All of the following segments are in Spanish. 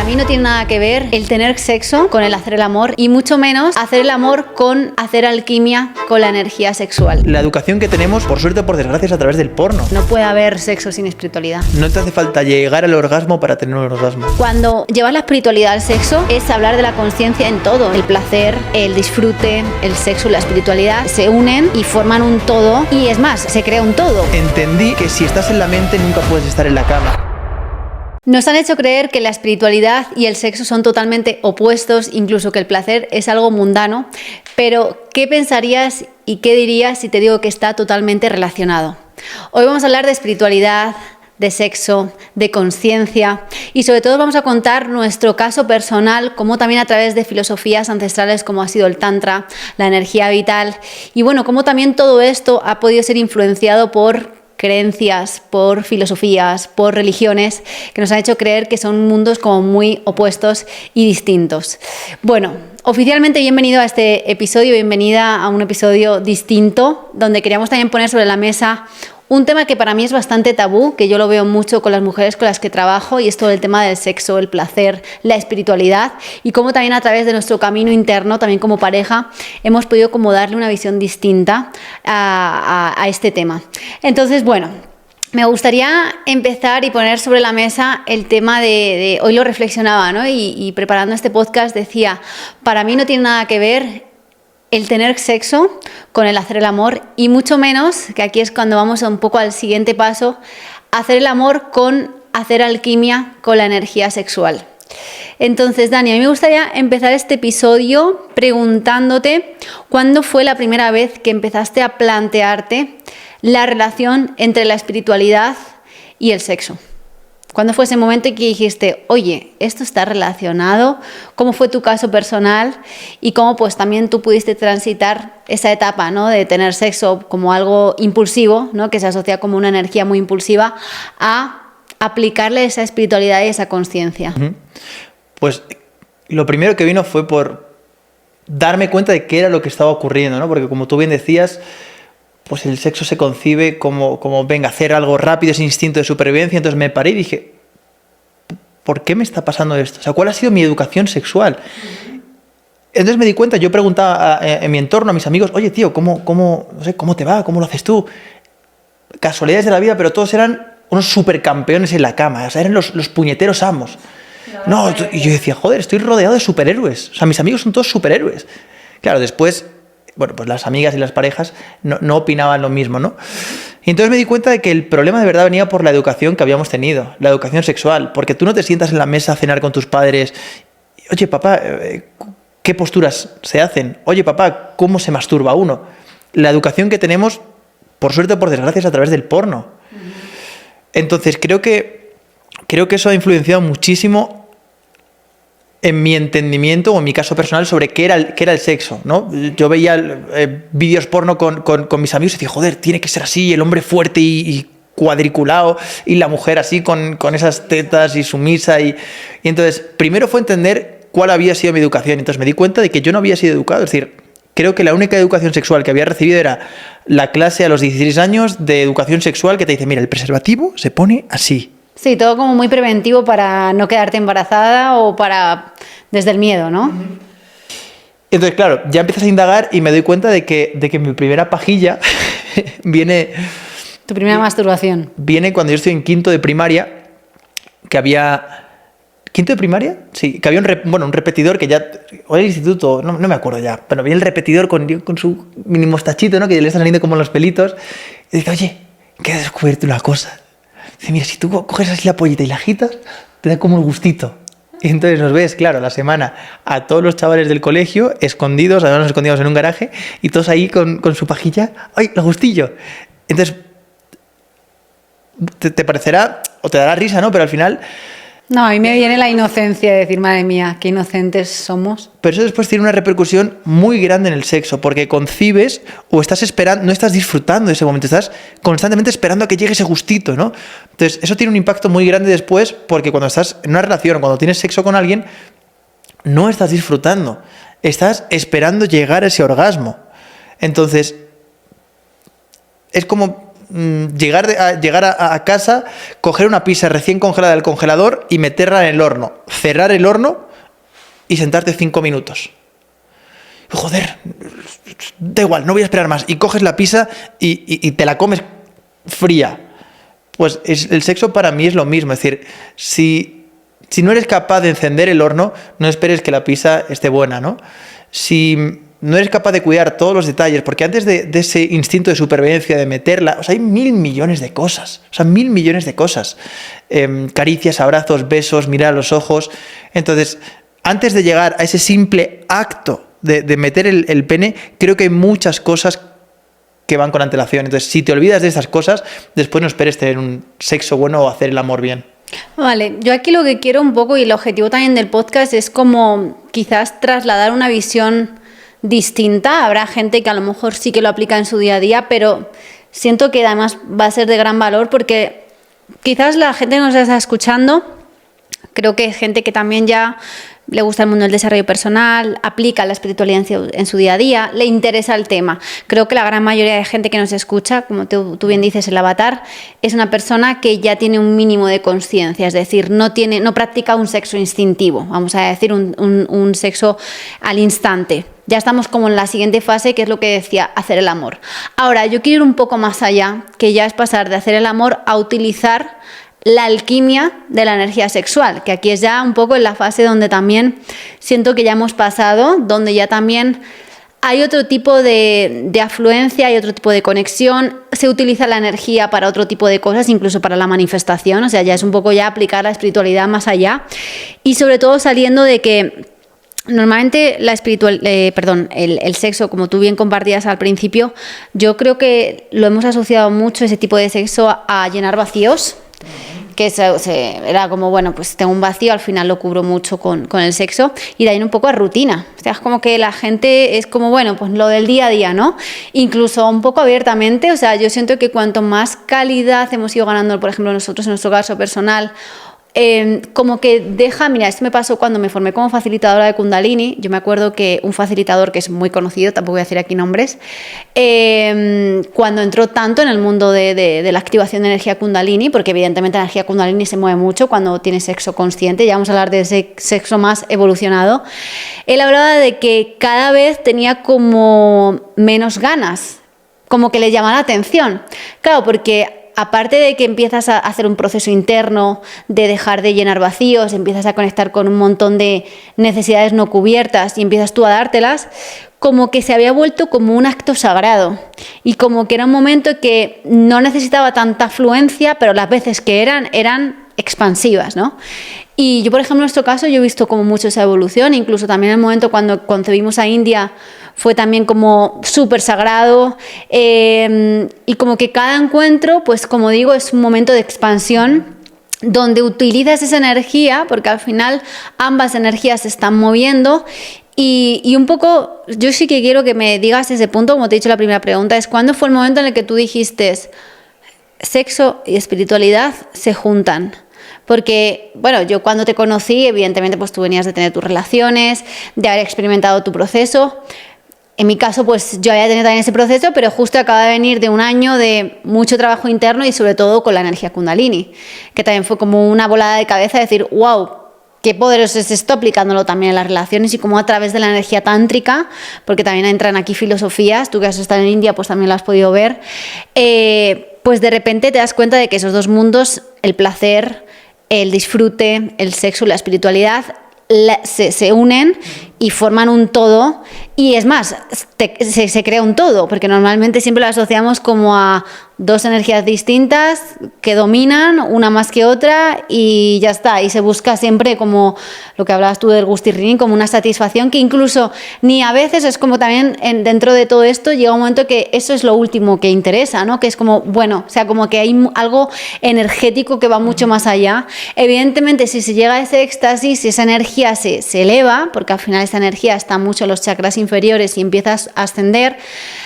Para mí no tiene nada que ver el tener sexo con el hacer el amor y mucho menos hacer el amor con hacer alquimia con la energía sexual. La educación que tenemos, por suerte o por desgracia, es a través del porno. No puede haber sexo sin espiritualidad. No te hace falta llegar al orgasmo para tener un orgasmo. Cuando llevas la espiritualidad al sexo es hablar de la conciencia en todo. El placer, el disfrute, el sexo y la espiritualidad se unen y forman un todo y es más, se crea un todo. Entendí que si estás en la mente nunca puedes estar en la cama. Nos han hecho creer que la espiritualidad y el sexo son totalmente opuestos, incluso que el placer es algo mundano, pero ¿qué pensarías y qué dirías si te digo que está totalmente relacionado? Hoy vamos a hablar de espiritualidad, de sexo, de conciencia y sobre todo vamos a contar nuestro caso personal, como también a través de filosofías ancestrales como ha sido el Tantra, la energía vital y bueno, como también todo esto ha podido ser influenciado por creencias, por filosofías, por religiones que nos han hecho creer que son mundos como muy opuestos y distintos. Bueno, oficialmente bienvenido a este episodio, bienvenida a un episodio distinto donde queríamos también poner sobre la mesa un tema que para mí es bastante tabú, que yo lo veo mucho con las mujeres con las que trabajo y es todo el tema del sexo, el placer, la espiritualidad y cómo también a través de nuestro camino interno, también como pareja, hemos podido como darle una visión distinta a este tema. Entonces, bueno, me gustaría empezar y poner sobre la mesa el tema de hoy lo reflexionaba, ¿no? Y preparando este podcast decía, para mí no tiene nada que ver el tener sexo con el hacer el amor y mucho menos, que aquí es cuando vamos un poco al siguiente paso, hacer el amor con hacer alquimia con la energía sexual. Entonces, Dani, a mí me gustaría empezar este episodio preguntándote ¿cuándo fue la primera vez que empezaste a plantearte la relación entre la espiritualidad y el sexo? ¿Cuándo fue ese momento en que dijiste, oye, esto está relacionado? ¿Cómo fue tu caso personal? Y cómo pues también tú pudiste transitar esa etapa, ¿no? De tener sexo como algo impulsivo, ¿no? Que se asocia como una energía muy impulsiva, a aplicarle esa espiritualidad y esa conciencia. Pues lo primero que vino fue por darme cuenta de qué era lo que estaba ocurriendo, ¿no? Porque como tú bien decías, pues el sexo se concibe como venga, hacer algo rápido, ese instinto de supervivencia. Entonces me paré y dije, ¿por qué me está pasando esto? O sea, ¿cuál ha sido mi educación sexual? Entonces me di cuenta, yo preguntaba en mi entorno, a mis amigos, oye, tío, ¿cómo te va? ¿Cómo lo haces tú? Casualidades de la vida, pero todos eran unos supercampeones en la cama, o sea, eran los puñeteros amos. No, y yo decía, joder, estoy rodeado de superhéroes. O sea, mis amigos son todos superhéroes. Claro, después, bueno, pues las amigas y las parejas no opinaban lo mismo, ¿no? Y entonces me di cuenta de que el problema de verdad venía por la educación que habíamos tenido, la educación sexual, porque tú no te sientas en la mesa a cenar con tus padres, oye, papá, ¿qué posturas se hacen? Oye, papá, ¿cómo se masturba uno? La educación que tenemos, por suerte o por desgracia, es a través del porno. Entonces creo que eso ha influenciado muchísimo en mi entendimiento o en mi caso personal sobre qué era el sexo, ¿no? Yo veía vídeos porno con mis amigos y decía, joder, tiene que ser así, el hombre fuerte y cuadriculado y la mujer así con esas tetas y sumisa. Y entonces, primero fue entender cuál había sido mi educación. Entonces me di cuenta de que yo no había sido educado. Es decir, creo que la única educación sexual que había recibido era la clase a los 16 años de educación sexual que te dice, mira, el preservativo se pone así. Sí, todo como muy preventivo para no quedarte embarazada o para desde el miedo, ¿no? Entonces, claro, ya empiezas a indagar y me doy cuenta de que mi primera pajilla viene... Tu primera masturbación. Viene cuando yo estoy en quinto de primaria, que había... ¿Quinto de primaria? Sí, que había un repetidor que ya... O el instituto, no me acuerdo ya, pero había el repetidor con su mini mostachito, ¿no? Que le están saliendo como los pelitos. Y dice, oye, que he descubierto una cosa. Dice, mira, si tú coges así la pollita y la agitas, te da como el gustito. Y entonces nos ves, claro, la semana a todos los chavales del colegio escondidos, además nos escondíamos en un garaje, y todos ahí con su pajilla, ¡ay, el gustillo! Entonces, te parecerá, o te dará risa, ¿no? Pero al final... No, a mí me viene la inocencia de decir, madre mía, qué inocentes somos. Pero eso después tiene una repercusión muy grande en el sexo, porque concibes o estás esperando, no estás disfrutando de ese momento, estás constantemente esperando a que llegue ese gustito, ¿no? Entonces, eso tiene un impacto muy grande después, porque cuando estás en una relación, cuando tienes sexo con alguien, no estás disfrutando, estás esperando llegar a ese orgasmo. Entonces, es como llegar a casa, coger una pizza recién congelada del congelador y meterla en el horno, cerrar el horno y sentarte 5 minutos. Joder, da igual, no voy a esperar más. Y coges la pizza y te la comes fría. Pues el sexo para mí es lo mismo. Es decir, si no eres capaz de encender el horno, no esperes que la pizza esté buena, ¿no? Si no eres capaz de cuidar todos los detalles, porque antes de ese instinto de supervivencia, de meterla, o sea, hay 1.000 millones de cosas. O sea, 1.000 millones de cosas. Caricias, abrazos, besos, mirar a los ojos. Entonces, antes de llegar a ese simple acto de meter el pene, creo que hay muchas cosas que van con antelación. Entonces, si te olvidas de esas cosas, después no esperes tener un sexo bueno o hacer el amor bien. Vale, yo aquí lo que quiero un poco, y el objetivo también del podcast, es como quizás trasladar una visión distinta. Habrá gente que a lo mejor sí que lo aplica en su día a día, pero siento que además va a ser de gran valor, porque quizás la gente que nos está escuchando, creo que es gente que también ya le gusta el mundo del desarrollo personal, aplica la espiritualidad en su día a día, le interesa el tema. Creo que la gran mayoría de gente que nos escucha, como tú bien dices, el avatar, es una persona que ya tiene un mínimo de conciencia, es decir, no practica un sexo instintivo, vamos a decir un sexo al instante. Ya estamos como en la siguiente fase, que es lo que decía, hacer el amor. Ahora, yo quiero ir un poco más allá, que ya es pasar de hacer el amor a utilizar la alquimia de la energía sexual, que aquí es ya un poco en la fase donde también siento que ya hemos pasado, donde ya también hay otro tipo de afluencia, hay otro tipo de conexión, se utiliza la energía para otro tipo de cosas, incluso para la manifestación, o sea, ya es un poco ya aplicar la espiritualidad más allá, y sobre todo saliendo de que normalmente el sexo, como tú bien compartías al principio, yo creo que lo hemos asociado mucho, ese tipo de sexo, a llenar vacíos, que era como, bueno, pues tengo un vacío, al final lo cubro mucho con el sexo, y de ahí un poco a rutina. O sea, es como que la gente es como, bueno, pues lo del día a día, ¿no? Incluso un poco abiertamente, o sea, yo siento que cuanto más calidad hemos ido ganando, por ejemplo, nosotros en nuestro caso personal, como que mira, esto me pasó cuando me formé como facilitadora de Kundalini. Yo me acuerdo que un facilitador que es muy conocido, tampoco voy a decir aquí nombres, cuando entró tanto en el mundo de la activación de energía Kundalini, porque evidentemente la energía Kundalini se mueve mucho cuando tienes sexo consciente, ya vamos a hablar de ese sexo más evolucionado, él hablaba de que cada vez tenía como menos ganas, como que le llamaba la atención. Claro, porque aparte de que empiezas a hacer un proceso interno de dejar de llenar vacíos, empiezas a conectar con un montón de necesidades no cubiertas y empiezas tú a dártelas, como que se había vuelto como un acto sagrado y como que era un momento que no necesitaba tanta afluencia, pero las veces que eran expansivas, ¿no? Y yo, por ejemplo, en nuestro caso, yo he visto como mucho esa evolución, incluso también en el momento cuando concebimos a India, fue también como súper sagrado, y como que cada encuentro, pues como digo, es un momento de expansión donde utilizas esa energía, porque al final ambas energías se están moviendo. Y un poco, yo sí que quiero que me digas ese punto, como te he dicho en la primera pregunta, es ¿cuándo fue el momento en el que tú dijiste sexo y espiritualidad se juntan? Porque, bueno, yo cuando te conocí, evidentemente, pues tú venías de tener tus relaciones, de haber experimentado tu proceso. En mi caso, pues yo había tenido también ese proceso, pero justo acaba de venir de un año de mucho trabajo interno y sobre todo con la energía Kundalini, que también fue como una volada de cabeza de decir, wow, qué poderoso es esto, aplicándolo también en las relaciones y como a través de la energía tántrica, porque también entran aquí filosofías, tú que has estado en India, pues también lo has podido ver, pues de repente te das cuenta de que esos dos mundos, el placer, el disfrute, el sexo, la espiritualidad, se unen y forman un todo, y es más, se crea un todo, porque normalmente siempre lo asociamos como a dos energías distintas que dominan, una más que otra, y ya está, y se busca siempre como lo que hablabas tú del gustirrinín, como una satisfacción que incluso ni a veces es como también dentro de todo esto llega un momento que eso es lo último que interesa, ¿no? Que es como, bueno, o sea, como que hay algo energético que va mucho más allá. Evidentemente, si se llega a ese éxtasis, si esa energía se eleva, porque al final esa energía está mucho en los chakras inferiores y empiezas a ascender,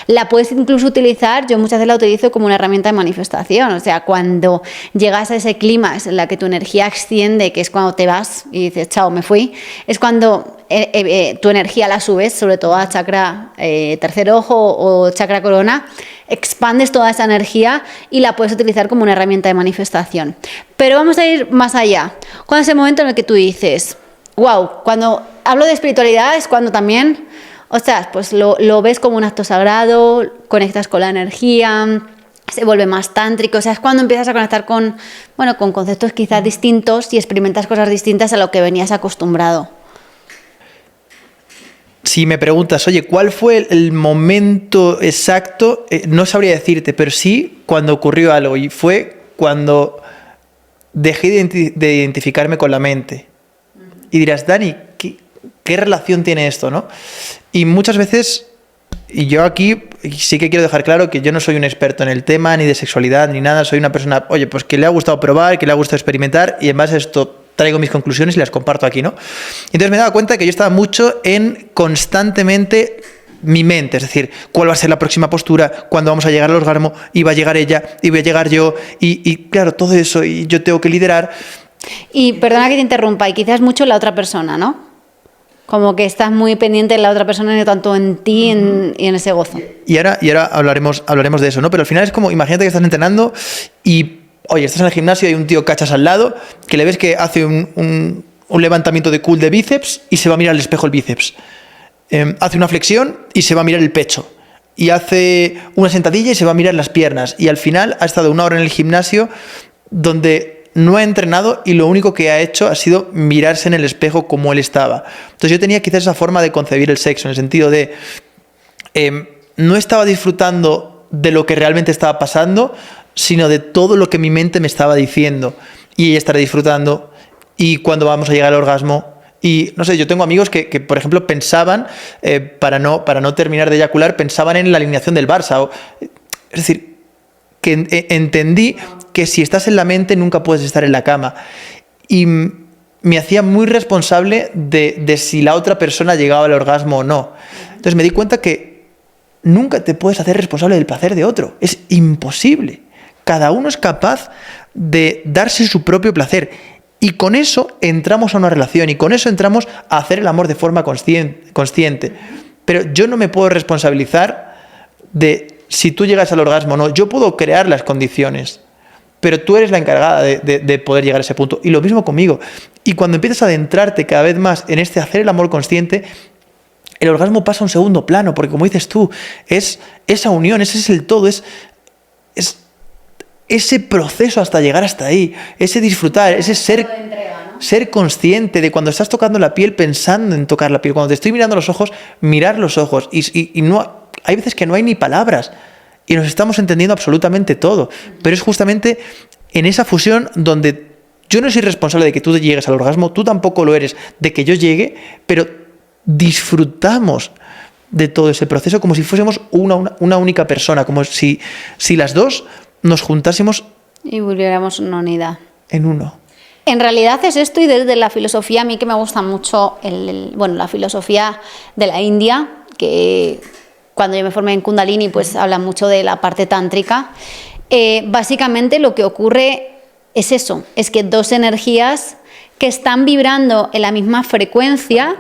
la puedes incluso utilizar, yo muchas veces la utilizo como una herramienta de manifestación. O sea, cuando llegas a ese clímax en la que tu energía asciende, que es cuando te vas y dices, chao, me fui, es cuando tu energía la subes, sobre todo a chakra tercer ojo o chakra corona, expandes toda esa energía y la puedes utilizar como una herramienta de manifestación. Pero vamos a ir más allá. ¿Cuándo es el momento en el que tú dices, wow, cuando hablo de espiritualidad es cuando también, ostras, pues lo ves como un acto sagrado, conectas con la energía, se vuelve más tántrico, o sea, es cuando empiezas a conectar con conceptos quizás distintos y experimentas cosas distintas a lo que venías acostumbrado? Si me preguntas, oye, ¿cuál fue el momento exacto? No sabría decirte, pero sí cuando ocurrió algo, y fue cuando dejé de identificarme con la mente. Y dirás, Dani, ¿qué relación tiene esto, no? Y muchas veces, y yo aquí sí que quiero dejar claro que yo no soy un experto en el tema, ni de sexualidad, ni nada, soy una persona, oye, pues que le ha gustado probar, que le ha gustado experimentar, y en base a esto traigo mis conclusiones y las comparto aquí, ¿no? Entonces me he dado cuenta que yo estaba mucho en constantemente mi mente, es decir, cuál va a ser la próxima postura, cuándo vamos a llegar al orgasmo, y va a llegar ella, y voy a llegar yo, y claro, todo eso, y yo tengo que liderar. Y perdona que te interrumpa, y quizás mucho la otra persona, ¿no? Como que estás muy pendiente de la otra persona y no tanto en ti y en ese gozo. Y ahora hablaremos de eso, ¿no? Pero al final es como, imagínate que estás entrenando y, oye, estás en el gimnasio y hay un tío cachas al lado que le ves que hace un levantamiento de curl de bíceps y se va a mirar al espejo el bíceps. Hace una flexión y se va a mirar el pecho. Y hace una sentadilla y se va a mirar las piernas. Y al final ha estado 1 hora en el gimnasio donde no ha entrenado y lo único que ha hecho ha sido mirarse en el espejo como él estaba. Entonces yo tenía quizás esa forma de concebir el sexo, en el sentido de no estaba disfrutando de lo que realmente estaba pasando, sino de todo lo que mi mente me estaba diciendo. Y ella estará disfrutando, y cuando vamos a llegar al orgasmo. Y no sé, yo tengo amigos que por ejemplo, pensaban, para no terminar de eyacular, pensaban en la alineación del Barça. Es decir, que entendí que si estás en la mente nunca puedes estar en la cama. Y me hacía muy responsable de si la otra persona llegaba al orgasmo o no. Entonces me di cuenta que nunca te puedes hacer responsable del placer de otro. Es imposible. Cada uno es capaz de darse su propio placer. Y con eso entramos a una relación, y con eso entramos a hacer el amor de forma consciente. Pero yo no me puedo responsabilizar de si tú llegas al orgasmo o no. Yo puedo crear las condiciones, pero tú eres la encargada de poder llegar a ese punto. Y lo mismo conmigo. Y cuando empiezas a adentrarte cada vez más en este hacer el amor consciente, el orgasmo pasa a un segundo plano, porque como dices tú, es esa unión, ese es el todo, es ese proceso hasta llegar hasta ahí, ese disfrutar, ese ser consciente de cuando estás tocando la piel, pensando en tocar la piel, cuando te estoy mirando los ojos, mirar los ojos, y no, hay veces que no hay ni palabras, y nos estamos entendiendo absolutamente todo, pero es justamente en esa fusión donde yo no soy responsable de que tú llegues al orgasmo, tú tampoco lo eres de que yo llegue, pero disfrutamos de todo ese proceso como si fuésemos una única persona, como si las dos nos juntásemos y volviéramos una unidad. En uno. En realidad es esto, y desde la filosofía, a mí que me gusta mucho la filosofía de la India, que cuando yo me formé en Kundalini, pues habla mucho de la parte tántrica. Básicamente lo que ocurre es eso, es que dos energías que están vibrando en la misma frecuencia,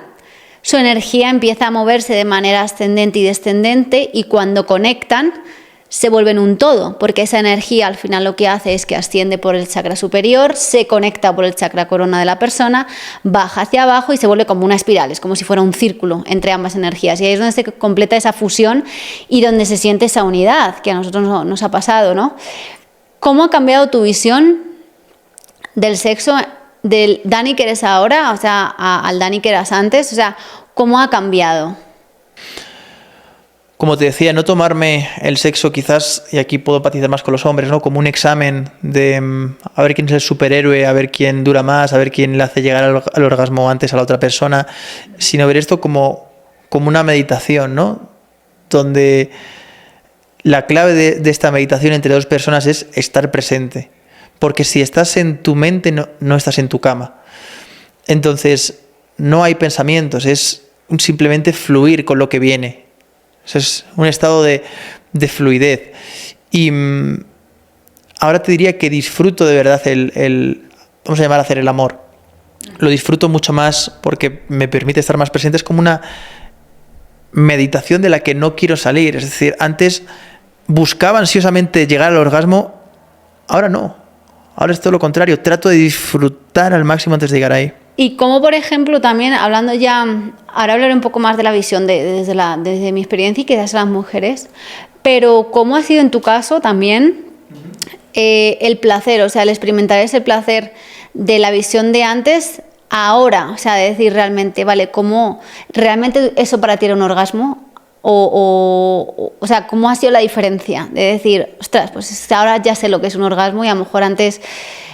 su energía empieza a moverse de manera ascendente y descendente, y cuando conectan se vuelven un todo, porque esa energía al final lo que hace es que asciende por el chakra superior, se conecta por el chakra corona de la persona, baja hacia abajo y se vuelve como una espiral, es como si fuera un círculo entre ambas energías, y ahí es donde se completa esa fusión y donde se siente esa unidad que a nosotros nos ha pasado, ¿no? ¿Cómo ha cambiado tu visión del sexo, del Dani que eres ahora, o sea, al Dani que eras antes? O sea, ¿cómo ha cambiado? Como te decía, no tomarme el sexo quizás, y aquí puedo empatizar más con los hombres, ¿no? Como un examen de a ver quién es el superhéroe, a ver quién dura más, a ver quién le hace llegar al orgasmo antes a la otra persona, sino ver esto como una meditación, ¿no? Donde la clave de esta meditación entre dos personas es estar presente. Porque si estás en tu mente, no estás en tu cama. Entonces, no hay pensamientos, es simplemente fluir con lo que viene. Es un estado de fluidez. Y ahora te diría que disfruto de verdad vamos a llamar a hacer el amor. lo disfruto mucho más porque me permite estar más presente. Es como una meditación de la que no quiero salir. Es decir, antes buscaba ansiosamente llegar al orgasmo, ahora no. Ahora es todo lo contrario. Trato de disfrutar al máximo antes de llegar ahí. Y como, por ejemplo, también hablando ya, ahora hablaré un poco más de la visión desde mi experiencia y quizás las mujeres, pero ¿cómo ha sido en tu caso también el placer, o sea, el experimentar ese placer de la visión de antes ahora? O sea, de decir realmente, vale, ¿cómo realmente eso para ti era un orgasmo? O sea, ¿cómo ha sido la diferencia? De decir, ostras, pues ahora ya sé lo que es un orgasmo y a lo mejor antes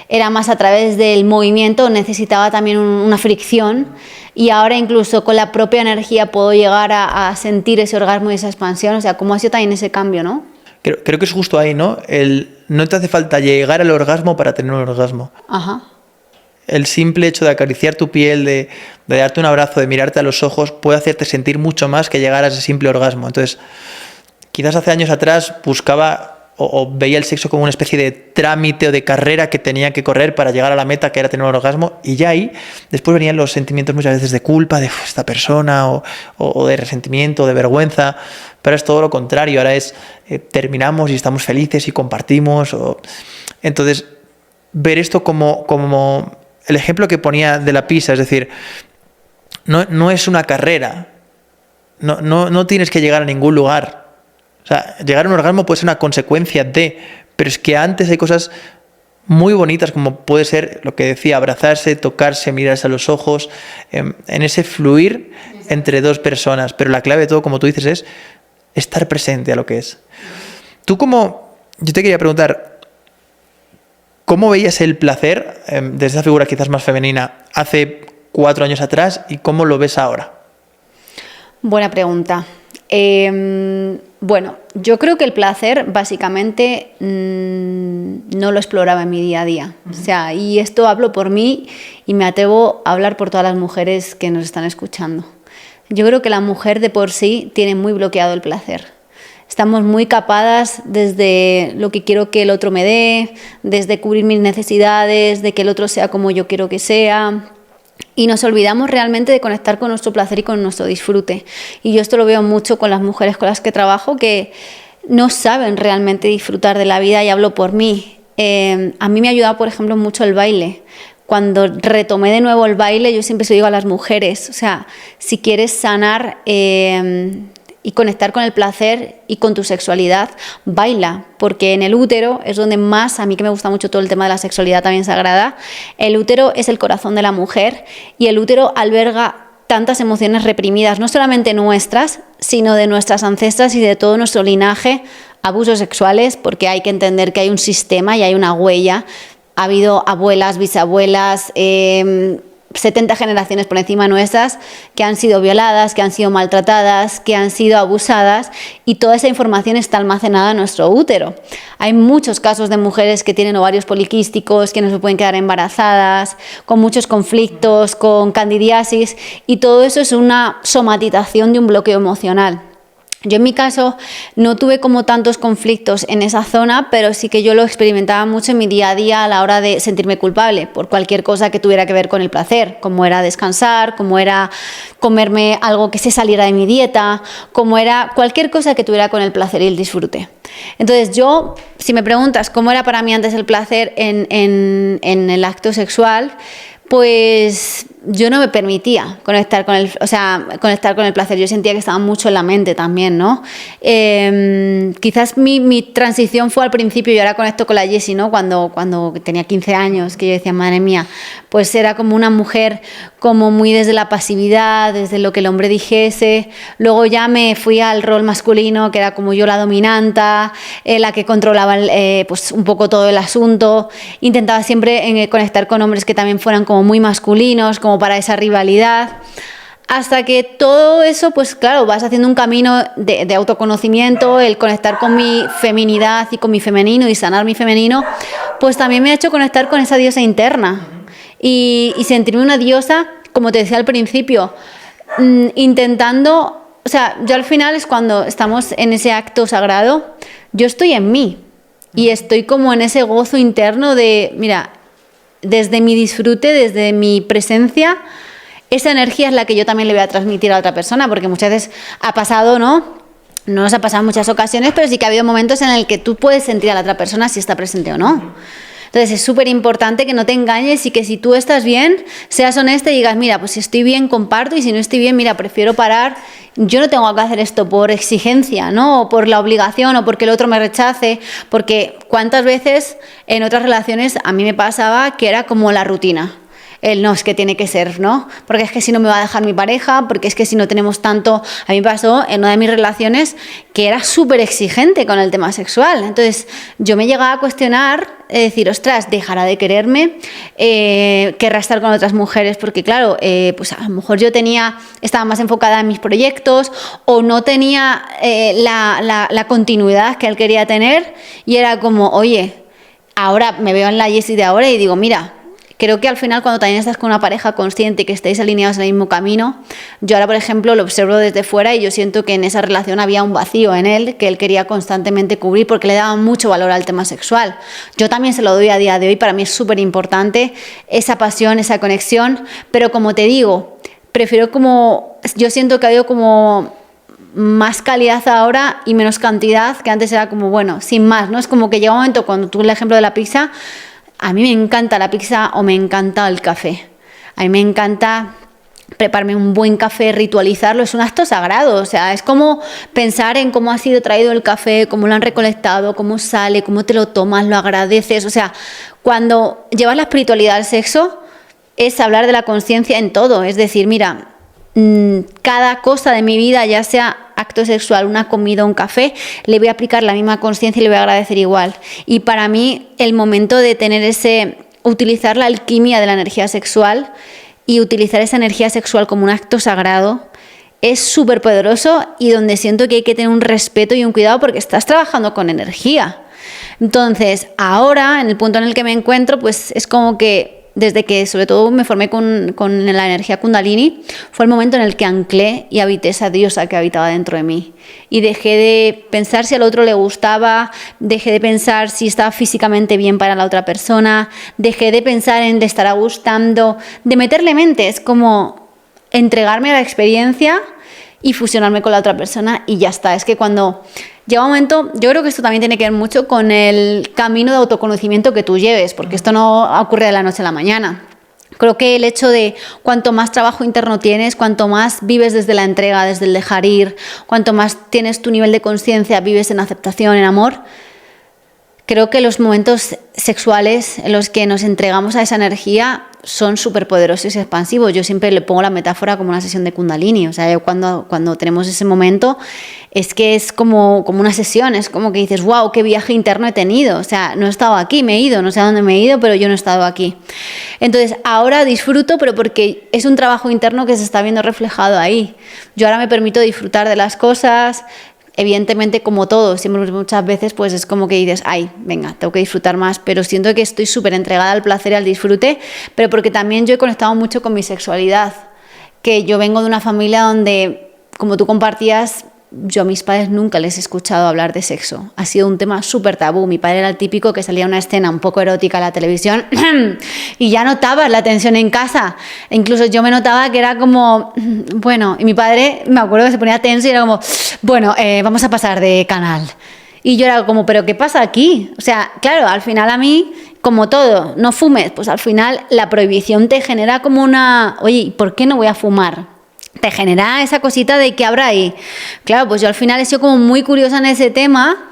era más a través del movimiento, necesitaba también una fricción y ahora incluso con la propia energía puedo llegar a sentir ese orgasmo y esa expansión. O sea, ¿cómo ha sido también ese cambio, no? Creo que es justo ahí, ¿no? No te hace falta llegar al orgasmo para tener un orgasmo. Ajá. El simple hecho de acariciar tu piel, de darte un abrazo, de mirarte a los ojos, puede hacerte sentir mucho más que llegar a ese simple orgasmo. Entonces, quizás hace años atrás buscaba o veía el sexo como una especie de trámite o de carrera que tenía que correr para llegar a la meta, que era tener un orgasmo, y ya ahí después venían los sentimientos muchas veces de culpa de esta persona o de resentimiento, de vergüenza, pero es todo lo contrario. Ahora es terminamos y estamos felices y compartimos. Entonces, ver esto como el ejemplo que ponía de la pizza, es decir, no es una carrera, no tienes que llegar a ningún lugar. O sea, llegar a un orgasmo puede ser una consecuencia de, pero es que antes hay cosas muy bonitas, como puede ser lo que decía, abrazarse, tocarse, mirarse a los ojos, en ese fluir entre dos personas. Pero la clave de todo, como tú dices, es estar presente a lo que es. Yo te quería preguntar, ¿cómo veías el placer desde esa figura quizás más femenina hace 4 años atrás y cómo lo ves ahora? Buena pregunta. Bueno, yo creo que el placer básicamente no lo exploraba en mi día a día. O sea, y esto hablo por mí y me atrevo a hablar por todas las mujeres que nos están escuchando. Yo creo que la mujer de por sí tiene muy bloqueado el placer. Estamos muy capadas desde lo que quiero que el otro me dé, desde cubrir mis necesidades, de que el otro sea como yo quiero que sea. Y nos olvidamos realmente de conectar con nuestro placer y con nuestro disfrute. Y yo esto lo veo mucho con las mujeres con las que trabajo, que no saben realmente disfrutar de la vida, y hablo por mí. A mí me ha ayudado, por ejemplo, mucho el baile. Cuando retomé de nuevo el baile, yo siempre se lo digo a las mujeres, o sea, si quieres sanar y conectar con el placer y con tu sexualidad, baila, porque en el útero es donde más, a mí que me gusta mucho todo el tema de la sexualidad también sagrada, el útero es el corazón de la mujer y el útero alberga tantas emociones reprimidas, no solamente nuestras, sino de nuestras ancestras y de todo nuestro linaje, abusos sexuales, porque hay que entender que hay un sistema y hay una huella. Ha habido abuelas, bisabuelas, 70 generaciones por encima nuestras que han sido violadas, que han sido maltratadas, que han sido abusadas, y toda esa información está almacenada en nuestro útero. Hay muchos casos de mujeres que tienen ovarios poliquísticos, que no se pueden quedar embarazadas, con muchos conflictos, con candidiasis, y todo eso es una somatización de un bloqueo emocional. Yo en mi caso no tuve como tantos conflictos en esa zona, pero sí que yo lo experimentaba mucho en mi día a día a la hora de sentirme culpable por cualquier cosa que tuviera que ver con el placer, como era descansar, como era comerme algo que se saliera de mi dieta, como era cualquier cosa que tuviera con el placer y el disfrute. Entonces yo, si me preguntas cómo era para mí antes el placer en el acto sexual, pues yo no me permitía conectar con el placer. Yo sentía que estaba mucho en la mente también, ¿no? Quizás mi transición fue al principio, y ahora conecto con la Jessie, ¿no? Cuando tenía 15 años, que yo decía, madre mía, pues era como una mujer como muy desde la pasividad, desde lo que el hombre dijese. Luego ya me fui al rol masculino, que era como yo la dominanta, la que controlaba pues un poco todo el asunto. Intentaba siempre conectar con hombres que también fueran como muy masculinos, como para esa rivalidad, hasta que todo eso, pues claro, vas haciendo un camino de autoconocimiento, el conectar con mi feminidad y con mi femenino y sanar mi femenino, pues también me ha hecho conectar con esa diosa interna y sentirme una diosa, como te decía al principio, intentando, o sea, yo al final es cuando estamos en ese acto sagrado, yo estoy en mí y estoy como en ese gozo interno de, mira, desde mi disfrute, desde mi presencia, esa energía es la que yo también le voy a transmitir a otra persona, porque muchas veces ha pasado, ¿no? No nos ha pasado en muchas ocasiones, pero sí que ha habido momentos en el que tú puedes sentir a la otra persona si está presente o no. Entonces es súper importante que no te engañes y que si tú estás bien, seas honesta y digas, mira, pues si estoy bien comparto y si no estoy bien, mira, prefiero parar. Yo no tengo que hacer esto por exigencia, ¿no? O por la obligación o porque el otro me rechace, porque cuántas veces en otras relaciones a mí me pasaba que era como la rutina. El no, es que tiene que ser, ¿no? Porque es que si no me va a dejar mi pareja, porque es que si no tenemos tanto... A mí me pasó en una de mis relaciones que era súper exigente con el tema sexual. Entonces yo me llegaba a cuestionar, decir, ostras, dejará de quererme, querrá estar con otras mujeres, porque claro, pues a lo mejor yo estaba más enfocada en mis proyectos o no tenía la continuidad que él quería tener y era como, oye, ahora me veo en la Jessie de ahora y digo, mira... Creo que al final cuando también estás con una pareja consciente y que estáis alineados en el mismo camino, yo ahora por ejemplo lo observo desde fuera y yo siento que en esa relación había un vacío en él que él quería constantemente cubrir porque le daba mucho valor al tema sexual. Yo también se lo doy a día de hoy, para mí es súper importante esa pasión, esa conexión, pero como te digo, prefiero yo siento que ha habido como más calidad ahora y menos cantidad, que antes era como bueno, sin más, ¿no? Es como que llega un momento cuando tú el ejemplo de la pizza. A mí me encanta la pizza o me encanta el café. A mí me encanta prepararme un buen café, ritualizarlo. Es un acto sagrado. O sea, es como pensar en cómo ha sido traído el café, cómo lo han recolectado, cómo sale, cómo te lo tomas, lo agradeces. O sea, cuando llevas la espiritualidad al sexo, es hablar de la conciencia en todo. Es decir, mira, cada cosa de mi vida, ya sea acto sexual, una comida, un café, le voy a aplicar la misma conciencia y le voy a agradecer igual. Y para mí el momento de tener utilizar la alquimia de la energía sexual y utilizar esa energía sexual como un acto sagrado es súper poderoso y donde siento que hay que tener un respeto y un cuidado porque estás trabajando con energía. Entonces, ahora, en el punto en el que me encuentro, pues es como que desde que sobre todo me formé con la energía Kundalini, fue el momento en el que anclé y habité esa diosa que habitaba dentro de mí. Y dejé de pensar si al otro le gustaba, dejé de pensar si estaba físicamente bien para la otra persona, dejé de pensar en le estará gustando, de meterle mente, es como entregarme a la experiencia y fusionarme con la otra persona y ya está. Es que cuando llega un momento, yo creo que esto también tiene que ver mucho con el camino de autoconocimiento que tú lleves, porque esto no ocurre de la noche a la mañana. Creo que el hecho de cuanto más trabajo interno tienes, cuanto más vives desde la entrega, desde el dejar ir, cuanto más tienes tu nivel de conciencia, vives en aceptación, en amor, creo que los momentos sexuales en los que nos entregamos a esa energía son súper poderosos y expansivos. Yo siempre le pongo la metáfora como una sesión de Kundalini. O sea, yo cuando tenemos ese momento es que es como una sesión, es como que dices, wow, qué viaje interno he tenido. O sea, no he estado aquí, me he ido, no sé a dónde me he ido, pero yo no he estado aquí. Entonces, ahora disfruto, pero porque es un trabajo interno que se está viendo reflejado ahí. Yo ahora me permito disfrutar de las cosas. Evidentemente, como todo, siempre muchas veces pues es como que dices, ay, venga, tengo que disfrutar más, pero siento que estoy súper entregada al placer y al disfrute, pero porque también yo he conectado mucho con mi sexualidad, que yo vengo de una familia donde, como tú compartías, yo a mis padres nunca les he escuchado hablar de sexo. Ha sido un tema súper tabú. Mi padre era el típico que salía una escena un poco erótica en la televisión y ya notabas la tensión en casa. Incluso yo me notaba que era como, bueno, y mi padre me acuerdo que se ponía tenso y era como, bueno, vamos a pasar de canal. Y yo era como, ¿pero qué pasa aquí? O sea, claro, al final a mí, como todo, no fumes, pues al final la prohibición te genera como una, oye, ¿por qué no voy a fumar? Te genera esa cosita de que habrá ahí. Claro, pues yo al final he sido como muy curiosa en ese tema,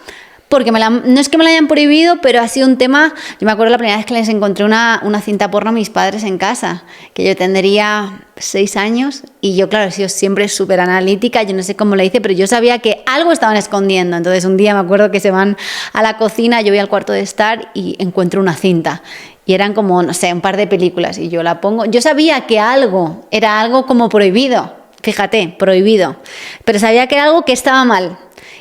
porque no es que me la hayan prohibido, pero ha sido un tema. Yo me acuerdo la primera vez que les encontré una cinta porno a mis padres en casa, que yo tendría 6 años, y yo, claro, he sido siempre súper analítica, yo no sé cómo le hice, pero yo sabía que algo estaban escondiendo. Entonces un día me acuerdo que se van a la cocina, yo voy al cuarto de estar y encuentro una cinta. Y eran como, no sé, un par de películas y yo la pongo. Yo sabía que era algo como prohibido, fíjate, prohibido. Pero sabía que era algo que estaba mal.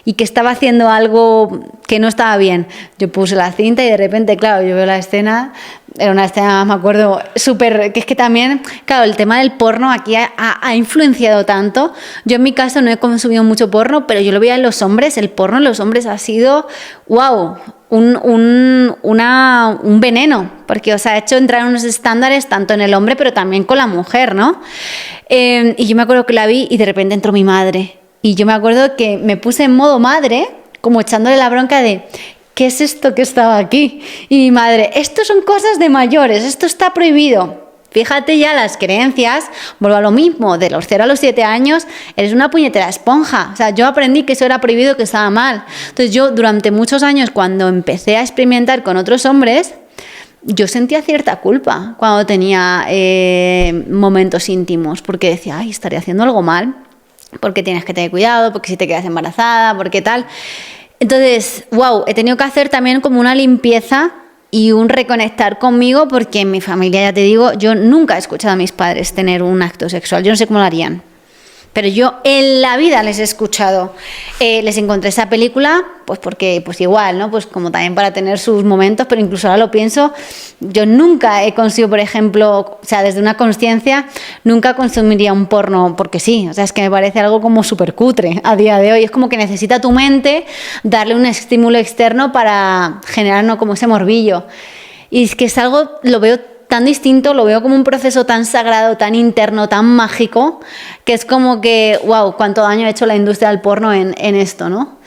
y que estaba haciendo algo que no estaba bien. Yo puse la cinta y de repente, claro, yo veo la escena, era una escena, me acuerdo, súper, que es que también, claro, el tema del porno aquí ha influenciado tanto. Yo en mi caso no he consumido mucho porno, pero yo lo veía en los hombres, el porno en los hombres ha sido, wow, un veneno, porque os ha hecho entrar en unos estándares tanto en el hombre, pero también con la mujer, ¿no? Y yo me acuerdo que la vi y de repente entró mi madre. Y yo me acuerdo que me puse en modo madre, como echándole la bronca de ¿qué es esto que estaba aquí? Y mi madre, esto son cosas de mayores, esto está prohibido. Fíjate ya las creencias, vuelvo a lo mismo, de los 0 a los 7 años, eres una puñetera esponja. O sea, yo aprendí que eso era prohibido, que estaba mal. Entonces yo durante muchos años, cuando empecé a experimentar con otros hombres, yo sentía cierta culpa cuando tenía momentos íntimos, porque decía, ay, estaré haciendo algo mal, porque tienes que tener cuidado, porque si te quedas embarazada, porque tal. Entonces, wow, he tenido que hacer también como una limpieza y un reconectar conmigo, porque en mi familia, ya te digo, yo nunca he escuchado a mis padres tener un acto sexual. Yo no sé cómo lo harían, pero yo en la vida les he escuchado. Les encontré esa película, pues porque, pues igual, ¿no? Pues como también para tener sus momentos, pero incluso ahora lo pienso, yo nunca he conseguido, por ejemplo, o sea, desde una consciencia, nunca consumiría un porno porque sí. O sea, es que me parece algo como súper cutre a día de hoy. Es como que necesita tu mente darle un estímulo externo para generar, ¿no?, como ese morbillo. Y es que es algo, lo veo tan distinto, lo veo como un proceso tan sagrado, tan interno, tan mágico, que es como que, wow, cuánto daño ha hecho la industria del porno en esto, ¿no?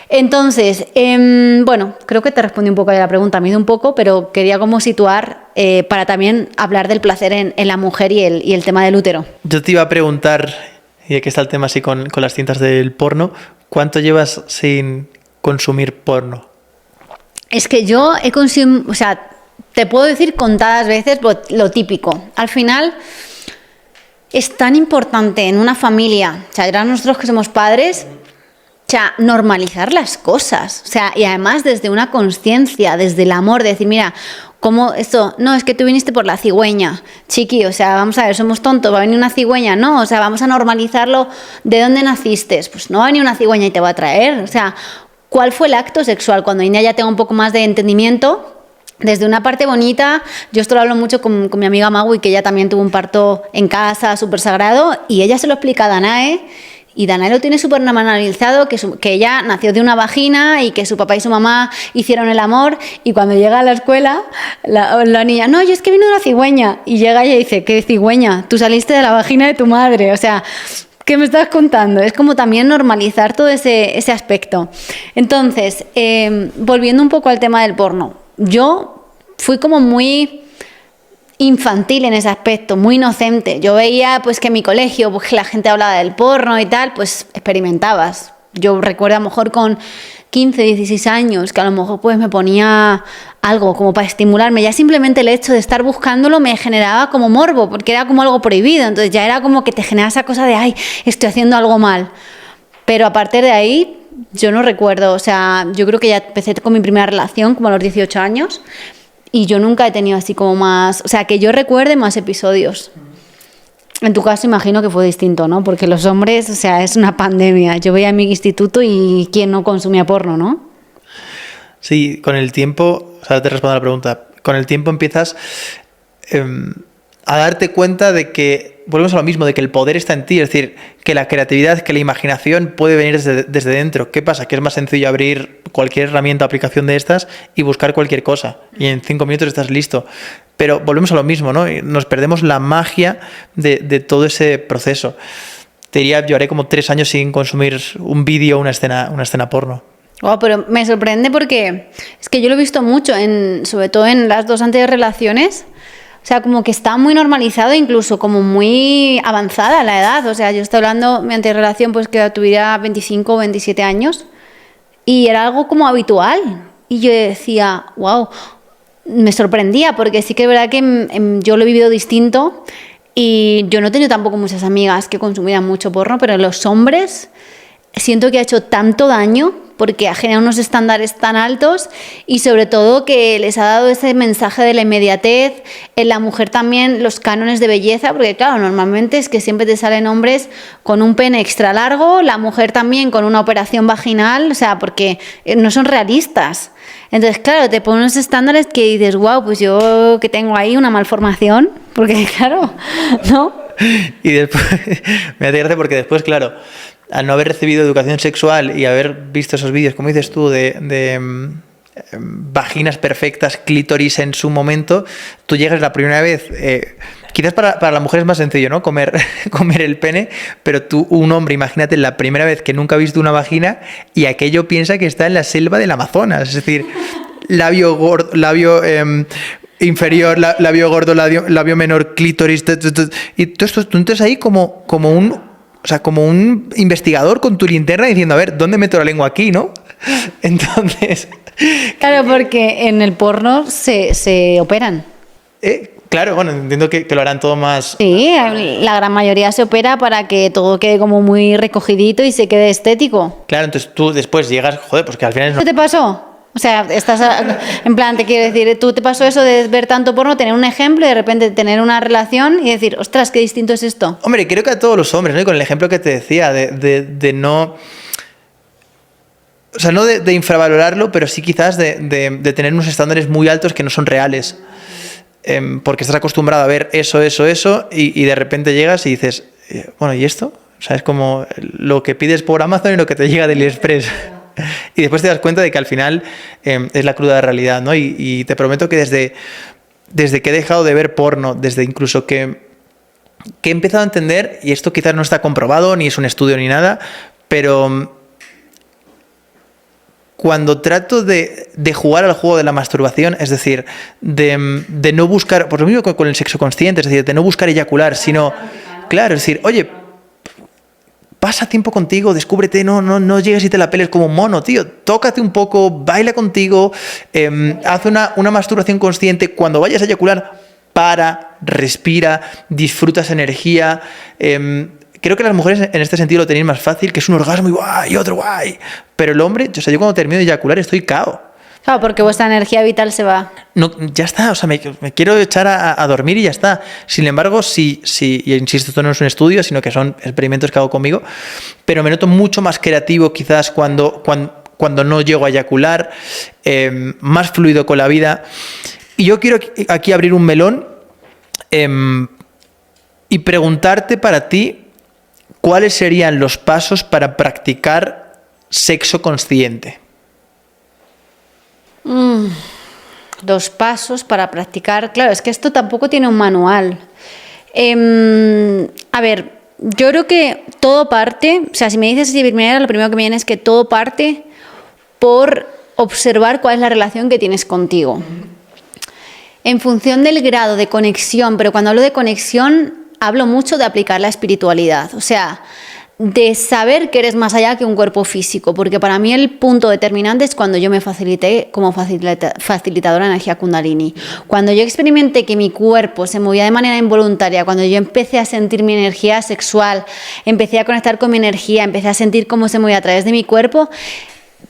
Entonces, bueno, creo que te respondí un poco a la pregunta, me he ido un poco, pero quería como situar para también hablar del placer en la mujer y el tema del útero. Yo te iba a preguntar, y aquí está el tema así con las cintas del porno, ¿cuánto llevas sin consumir porno? Es que yo he consumido, o sea, te puedo decir contadas veces lo típico. Al final es tan importante en una familia, o sea, ya nosotros que somos padres, o sea, normalizar las cosas, o sea, y además desde una conciencia, desde el amor, de decir, mira, como esto, no, es que tú viniste por la cigüeña, chiqui, o sea, vamos a ver, somos tontos, va a venir una cigüeña, no, o sea, vamos a normalizarlo. ¿De dónde naciste? Pues no va a venir una cigüeña y te va a traer, o sea, ¿cuál fue el acto sexual? Cuando ya tengo un poco más de entendimiento, desde una parte bonita, yo esto lo hablo mucho con mi amiga Magui, que ella también tuvo un parto en casa súper sagrado, y ella se lo explica a Danae, y Danae lo tiene súper normalizado, que ella nació de una vagina y que su papá y su mamá hicieron el amor, y cuando llega a la escuela, la niña, no, yo es que vino de una cigüeña, y llega ella y dice, ¿qué cigüeña? Tú saliste de la vagina de tu madre, o sea, ¿qué me estás contando? Es como también normalizar todo ese aspecto. Entonces, volviendo un poco al tema del porno, yo fui como muy infantil en ese aspecto, muy inocente. Yo veía pues que en mi colegio pues, que la gente hablaba del porno y tal, pues experimentabas. Yo recuerdo a lo mejor con 15, 16 años que a lo mejor pues me ponía algo como para estimularme. Ya simplemente el hecho de estar buscándolo me generaba como morbo, porque era como algo prohibido. Entonces ya era como que te generaba esa cosa de, ay, estoy haciendo algo mal. Pero a partir de ahí yo no recuerdo, o sea, yo creo que ya empecé con mi primera relación como a los 18 años y yo nunca he tenido así como más, o sea, que yo recuerde más episodios. En tu caso imagino que fue distinto, ¿no? Porque los hombres, o sea, es una pandemia. Yo veía en mi instituto y ¿quién no consumía porno, no? Sí, con el tiempo, o sea, te respondo a la pregunta, con el tiempo empiezas a darte cuenta de que, volvemos a lo mismo, de que el poder está en ti, es decir, que la creatividad, que la imaginación puede venir desde dentro. ¿Qué pasa? Que es más sencillo abrir cualquier herramienta o aplicación de estas y buscar cualquier cosa, y en 5 minutos estás listo. Pero volvemos a lo mismo, ¿no? Nos perdemos la magia de todo ese proceso. Te diría, yo haré como 3 años sin consumir un vídeo o una escena porno. Oh, pero me sorprende porque es que yo lo he visto mucho, sobre todo en las 2 anteriores relaciones. O sea, como que está muy normalizado, incluso como muy avanzada la edad. O sea, yo estoy hablando, mi anterior relación, pues que tuviera 25 o 27 años. Y era algo como habitual. Y yo decía, wow, me sorprendía, porque sí que es verdad que yo lo he vivido distinto. Y yo no he tenido tampoco muchas amigas que consumieran mucho porno, pero los hombres siento que ha hecho tanto daño, porque ha generado unos estándares tan altos y sobre todo que les ha dado ese mensaje de la inmediatez. En la mujer también los cánones de belleza, porque claro, normalmente es que siempre te salen hombres con un pene extra largo, la mujer también con una operación vaginal, o sea, porque no son realistas. Entonces, claro, te ponen unos estándares que dices, wow, pues yo que tengo ahí una malformación, porque claro, ¿no? Y después, me hace gracia porque después, claro, al no haber recibido educación sexual y haber visto esos vídeos, como dices tú, de vaginas perfectas, clítoris en su momento, tú llegas la primera vez, quizás para la mujer es más sencillo, ¿no? Comer el pene, pero tú, un hombre, imagínate la primera vez que nunca ha visto una vagina y aquello piensa que está en la selva del Amazonas, es decir, labio gordo, labio inferior, labio gordo, labio menor, clítoris, y todo esto, tú entras ahí como un investigador con tu linterna diciendo, a ver, ¿dónde meto la lengua aquí, no? Entonces... Claro, porque en el porno se operan. Claro, bueno, entiendo que lo harán todo más... Sí, la gran mayoría se opera para que todo quede como muy recogidito y se quede estético. Claro, entonces tú después llegas, joder, pues que al final... ¿Qué te pasó? O sea, estás en plan, te quiero decir, ¿tú te pasó eso de ver tanto porno, tener un ejemplo y de repente tener una relación y decir, ostras, qué distinto es esto? Hombre, creo que a todos los hombres, ¿no? Y con el ejemplo que te decía, de no... O sea, no de infravalorarlo, pero sí quizás de tener unos estándares muy altos que no son reales. Porque estás acostumbrado a ver eso, y de repente llegas y dices, bueno, ¿y esto? O sea, es como lo que pides por Amazon y lo que te llega de AliExpress. Y después te das cuenta de que al final es la cruda realidad, ¿no? Y te prometo que desde que he dejado de ver porno, desde incluso que he empezado a entender, y esto quizás no está comprobado, ni es un estudio ni nada, pero cuando trato de jugar al juego de la masturbación, es decir, de no buscar, por lo mismo con el sexo consciente, es decir, de no buscar eyacular, sino, claro, es decir, oye, pasa tiempo contigo, descúbrete, no llegues y te la peles como un mono, tío, tócate un poco, baila contigo, haz una masturbación consciente, cuando vayas a eyacular, respira, disfruta esa energía. Creo que las mujeres en este sentido lo tenéis más fácil, que es un orgasmo y guay, y otro guay. Pero el hombre, o sea, yo cuando termino de eyacular estoy cao. Claro, porque vuestra energía vital se va. No, ya está, o sea, me quiero echar a dormir y ya está. Sin embargo, y insisto, esto no es un estudio, sino que son experimentos que hago conmigo, pero me noto mucho más creativo quizás cuando no llego a eyacular, más fluido con la vida. Y yo quiero aquí abrir un melón y preguntarte para ti, ¿cuáles serían los pasos para practicar sexo consciente? Los pasos para practicar... Claro, es que esto tampoco tiene un manual. A ver, yo creo que todo parte... O sea, si me dices así, primero, lo primero que me viene es que todo parte por observar cuál es la relación que tienes contigo. En función del grado de conexión, pero cuando hablo de conexión... Hablo mucho de aplicar la espiritualidad, o sea, de saber que eres más allá que un cuerpo físico, porque para mí el punto determinante es cuando yo me facilité como facilitadora de energía Kundalini. Cuando yo experimenté que mi cuerpo se movía de manera involuntaria, cuando yo empecé a sentir mi energía sexual, empecé a conectar con mi energía, empecé a sentir cómo se movía a través de mi cuerpo,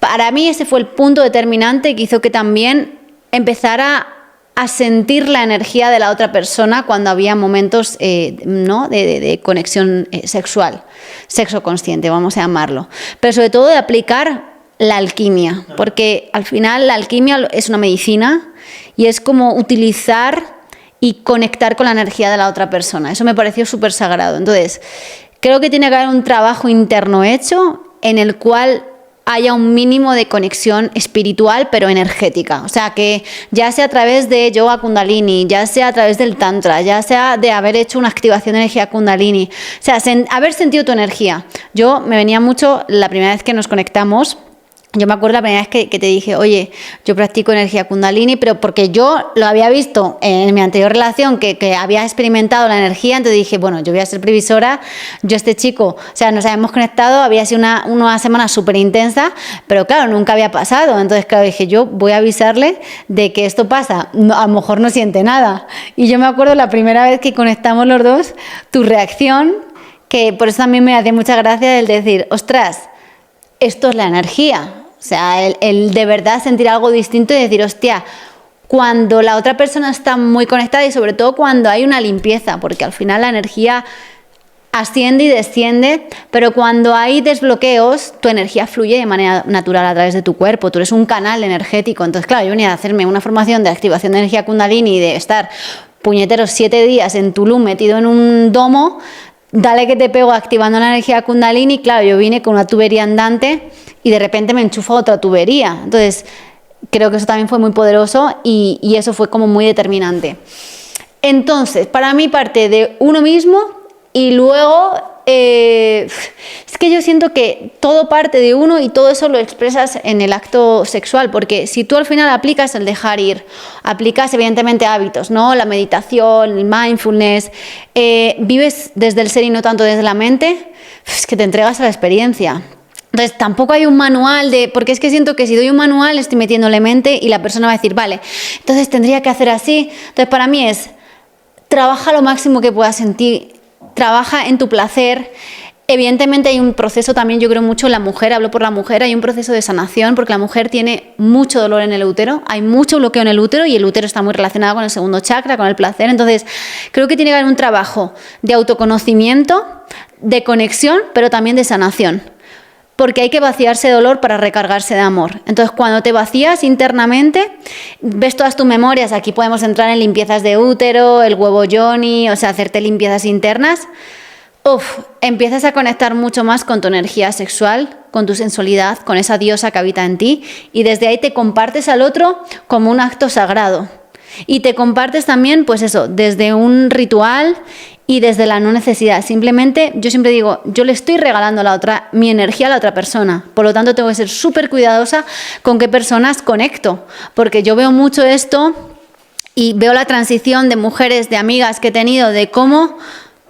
para mí ese fue el punto determinante que hizo que también empezara a sentir la energía de la otra persona cuando había momentos ¿no? de conexión sexual, sexo consciente, vamos a llamarlo. Pero sobre todo de aplicar la alquimia, porque al final la alquimia es una medicina y es como utilizar y conectar con la energía de la otra persona. Eso me pareció súper sagrado. Entonces, creo que tiene que haber un trabajo interno hecho en el cual haya un mínimo de conexión espiritual, pero energética. O sea, que ya sea a través de yoga Kundalini, ya sea a través del Tantra, ya sea de haber hecho una activación de energía Kundalini, o sea, haber sentido tu energía. Yo me venía mucho, la primera vez que nos conectamos, yo me acuerdo la primera vez que te dije, oye, yo practico energía Kundalini, pero porque yo lo había visto en mi anterior relación, que había experimentado la energía, entonces dije, bueno, yo voy a ser previsora, yo este chico, o sea, nos habíamos conectado, había sido una semana súper intensa, pero claro, nunca había pasado, entonces claro, dije, yo voy a avisarle de que esto pasa, no, a lo mejor no siente nada. Y yo me acuerdo la primera vez que conectamos los dos, tu reacción, que por eso también me hace mucha gracia el decir, ostras, esto es la energía. O sea, el de verdad sentir algo distinto y decir, hostia, cuando la otra persona está muy conectada y sobre todo cuando hay una limpieza, porque al final la energía asciende y desciende, pero cuando hay desbloqueos, tu energía fluye de manera natural a través de tu cuerpo, tú eres un canal energético. Entonces, claro, yo venía a hacerme una formación de activación de energía Kundalini y de estar puñeteros 7 días en Tulum metido en un domo, dale que te pego activando la energía Kundalini. Claro, yo vine con una tubería andante y de repente me enchufó otra tubería. Entonces, creo que eso también fue muy poderoso y eso fue como muy determinante. Entonces, para mí parte de uno mismo y luego es que yo siento que todo parte de uno y todo eso lo expresas en el acto sexual, porque si tú al final aplicas el dejar ir, aplicas evidentemente hábitos, ¿no? La meditación, el mindfulness, vives desde el ser y no tanto desde la mente, es que te entregas a la experiencia. Entonces tampoco hay un manual porque es que siento que si doy un manual estoy metiéndole mente y la persona va a decir, vale, entonces tendría que hacer así. Entonces para mí es, trabaja lo máximo que puedas sentir, trabaja en tu placer. Evidentemente hay un proceso también, yo creo mucho en la mujer, hablo por la mujer, hay un proceso de sanación porque la mujer tiene mucho dolor en el útero, hay mucho bloqueo en el útero y el útero está muy relacionado con el segundo chakra, con el placer. Entonces creo que tiene que haber un trabajo de autoconocimiento, de conexión, pero también de sanación. Porque hay que vaciarse de dolor para recargarse de amor. Entonces, cuando te vacías internamente, ves todas tus memorias. Aquí podemos entrar en limpiezas de útero, el huevo yoni, o sea, hacerte limpiezas internas. Empiezas a conectar mucho más con tu energía sexual, con tu sensualidad, con esa diosa que habita en ti. Y desde ahí te compartes al otro como un acto sagrado. Y te compartes también, pues eso, desde un ritual y desde la no necesidad. Simplemente, yo siempre digo, yo le estoy regalando mi energía a la otra persona. Por lo tanto, tengo que ser súper cuidadosa con qué personas conecto. Porque yo veo mucho esto y veo la transición de mujeres, de amigas que he tenido, de cómo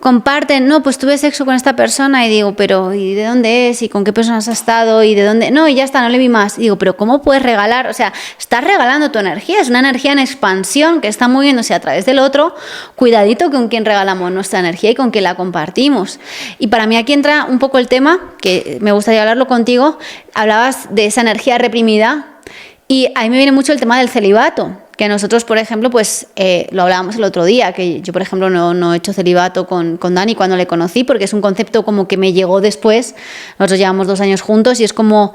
comparten, no, pues tuve sexo con esta persona y digo, pero ¿y de dónde es? ¿Y con qué personas has estado? ¿Y de dónde? No, y ya está, no le vi más. Y digo, pero ¿cómo puedes regalar? O sea, estás regalando tu energía, es una energía en expansión que está moviéndose a través del otro. Cuidadito con quién regalamos nuestra energía y con quién la compartimos. Y para mí aquí entra un poco el tema, que me gustaría hablarlo contigo. Hablabas de esa energía reprimida y ahí me viene mucho el tema del celibato. Que nosotros, por ejemplo, pues lo hablábamos el otro día, que yo, por ejemplo, no he hecho celibato con Dani cuando le conocí, porque es un concepto como que me llegó después. Nosotros llevamos 2 años juntos y es como,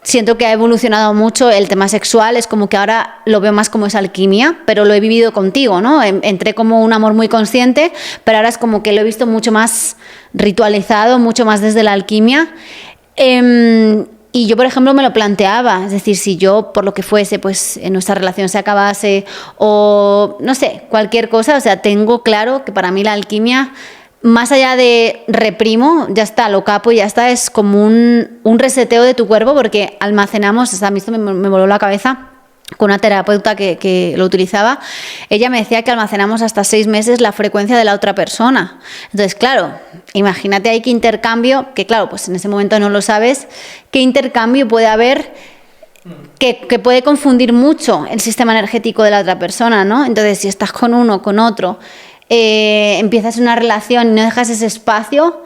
siento que ha evolucionado mucho el tema sexual, es como que ahora lo veo más como esa alquimia, pero lo he vivido contigo, ¿no? Entré como un amor muy consciente, pero ahora es como que lo he visto mucho más ritualizado, mucho más desde la alquimia. Y yo, por ejemplo, me lo planteaba, es decir, si yo, por lo que fuese, pues en nuestra relación se acabase o, no sé, cualquier cosa, o sea, tengo claro que para mí la alquimia, más allá de reprimo, ya está, lo capo y ya está, es como un reseteo de tu cuerpo porque almacenamos, o sea, a mí esto me voló la cabeza, con una terapeuta que lo utilizaba, ella me decía que almacenamos hasta 6 meses la frecuencia de la otra persona. Entonces, claro, imagínate ahí qué intercambio, que claro, pues en ese momento no lo sabes, qué intercambio puede haber que puede confundir mucho el sistema energético de la otra persona, ¿no? Entonces, si estás con uno, con otro, empiezas una relación y no dejas ese espacio,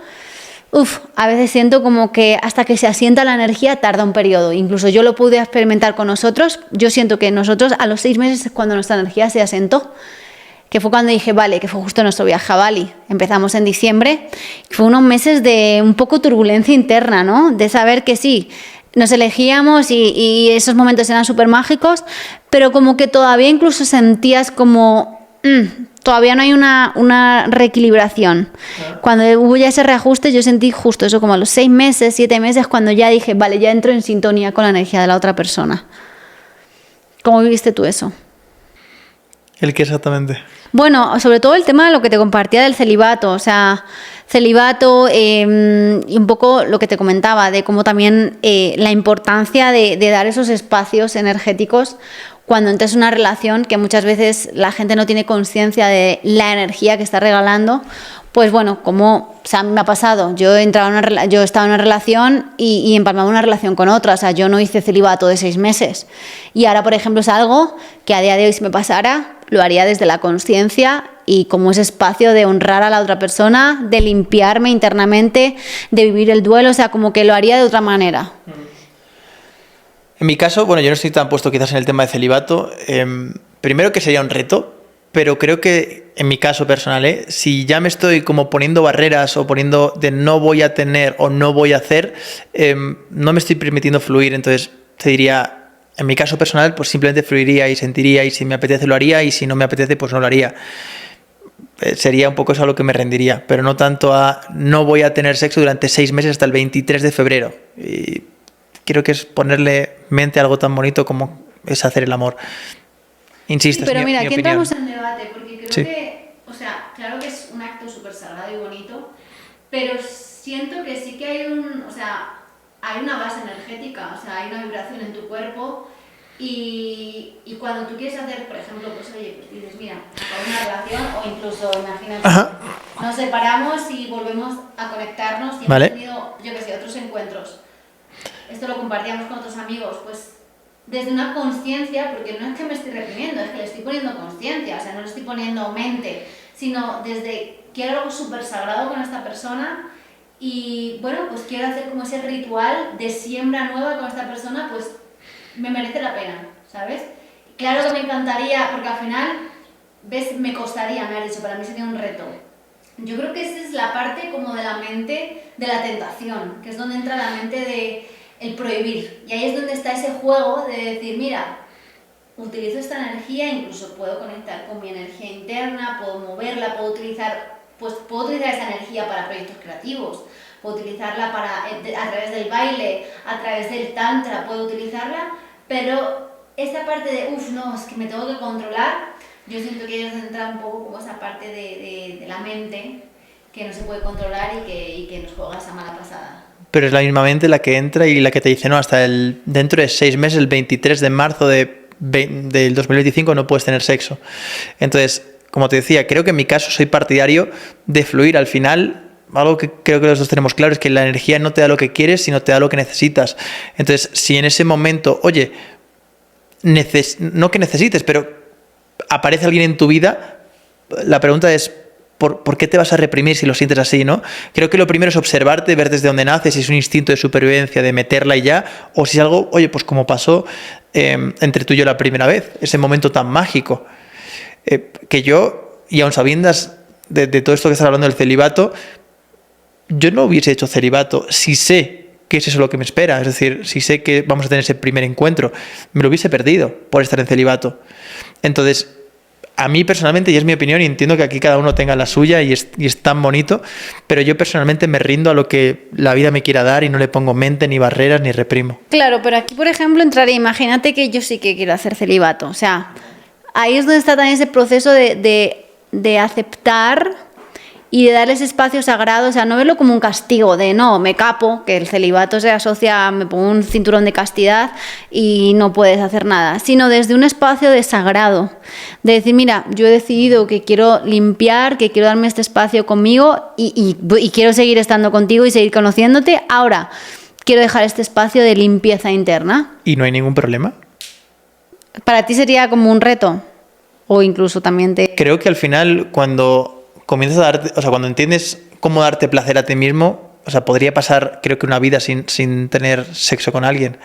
a veces siento como que hasta que se asienta la energía tarda un periodo. Incluso yo lo pude experimentar con nosotros. Yo siento que nosotros a los 6 meses es cuando nuestra energía se asentó. Que fue cuando dije, vale, que fue justo nuestro viaje a Bali. Empezamos en diciembre. Fue unos meses de un poco turbulencia interna, ¿no? De saber que sí, nos elegíamos y esos momentos eran súper mágicos, pero como que todavía incluso sentías como... todavía no hay una reequilibración. Cuando hubo ya ese reajuste, yo sentí justo eso, como a los 6 meses, 7 meses, cuando ya dije, vale, ya entro en sintonía con la energía de la otra persona. ¿Cómo viviste tú eso? ¿El qué exactamente? Bueno, sobre todo el tema de lo que te compartía del celibato, o sea, celibato y un poco lo que te comentaba, de cómo también la importancia de dar esos espacios energéticos cuando entres en una relación, que muchas veces la gente no tiene conciencia de la energía que está regalando. Pues bueno, como o sea, me ha pasado, yo estaba en una relación y empalmaba una relación con otra, o sea, yo no hice celibato de 6 meses. Y ahora, por ejemplo, es algo que a día de hoy, si me pasara, lo haría desde la conciencia y como ese espacio de honrar a la otra persona, de limpiarme internamente, de vivir el duelo, o sea, como que lo haría de otra manera. En mi caso, bueno, yo no estoy tan puesto quizás en el tema de celibato. Primero que sería un reto, pero creo que en mi caso personal, si ya me estoy como poniendo barreras o poniendo de no voy a tener o no voy a hacer, no me estoy permitiendo fluir. Entonces te diría, en mi caso personal, pues simplemente fluiría y sentiría, y si me apetece lo haría, y si no me apetece, pues no lo haría. Sería un poco eso a lo que me rendiría, pero no tanto a no voy a tener sexo durante 6 meses hasta el 23 de febrero. Y creo que es ponerle mente a algo tan bonito como es hacer el amor. Insisto, pero es mira, mi aquí opinión. entramos en debate, porque creo Sí. que, o sea, claro que es un acto súper sagrado y bonito, pero siento que sí que hay hay una base energética, o sea, hay una vibración en tu cuerpo y cuando tú quieres hacer, por ejemplo, pues oye, pues dices, mira, acabo una relación o incluso, imagínate, Ajá. nos separamos y volvemos a conectarnos y Vale. hemos tenido, yo qué sé, otros encuentros. Esto lo compartíamos con otros amigos, pues desde una conciencia, porque no es que me estoy reprimiendo, es que le estoy poniendo conciencia, o sea, no le estoy poniendo mente, sino desde quiero algo súper sagrado con esta persona y bueno, pues quiero hacer como ese ritual de siembra nueva con esta persona, pues me merece la pena, ¿sabes? Claro que me encantaría, porque al final, ves, me costaría, me has dicho, para mí sería un reto. Yo creo que esa es la parte como de la mente de la tentación, que es donde entra la mente de el prohibir. Y ahí es donde está ese juego de decir, mira, utilizo esta energía, incluso puedo conectar con mi energía interna, puedo moverla, puedo utilizar esa energía para proyectos creativos, puedo utilizarla a través del baile, a través del tantra, puedo utilizarla, pero esa parte de, no, es que me tengo que controlar, yo siento que ellos entran un poco como esa parte de la mente que no se puede controlar y que nos juega esa mala pasada. Pero es la misma mente la que entra y la que te dice, no, hasta dentro de 6 meses, el 23 de marzo del 2025 no puedes tener sexo. Entonces, como te decía, creo que en mi caso soy partidario de fluir. Al final, algo que creo que los dos tenemos claro es que la energía no te da lo que quieres, sino te da lo que necesitas. Entonces, si en ese momento, oye, no que necesites, pero aparece alguien en tu vida, la pregunta es, ¿por qué te vas a reprimir si lo sientes así, no? Creo que lo primero es observarte, ver desde dónde naces, si es un instinto de supervivencia de meterla y ya, o si es algo, oye, pues como pasó entre tú y yo la primera vez, ese momento tan mágico, que yo, y aun sabiendas de todo esto que estás hablando del celibato, yo no hubiese hecho celibato si sé que es eso lo que me espera, es decir, si sé que vamos a tener ese primer encuentro, me lo hubiese perdido por estar en celibato. Entonces, a mí personalmente, y es mi opinión, y entiendo que aquí cada uno tenga la suya y es tan bonito, pero yo personalmente me rindo a lo que la vida me quiera dar y no le pongo mente, ni barreras, ni reprimo. Claro, pero aquí, por ejemplo, entraría, imagínate que yo sí que quiero hacer celibato, o sea, ahí es donde está también ese proceso de aceptar y de darle ese espacio sagrado, o sea, no verlo como un castigo de no, me capo, que el celibato se asocia, me pongo un cinturón de castidad y no puedes hacer nada, sino desde un espacio de sagrado, de decir, mira, yo he decidido que quiero limpiar, que quiero darme este espacio conmigo y quiero seguir estando contigo y seguir conociéndote, ahora quiero dejar este espacio de limpieza interna. ¿Y no hay ningún problema? ¿Para ti sería como un reto? O incluso también Creo que al final, cuando comienzas a darte, o sea, cuando entiendes cómo darte placer a ti mismo, o sea, podría pasar, creo que una vida sin tener sexo con alguien.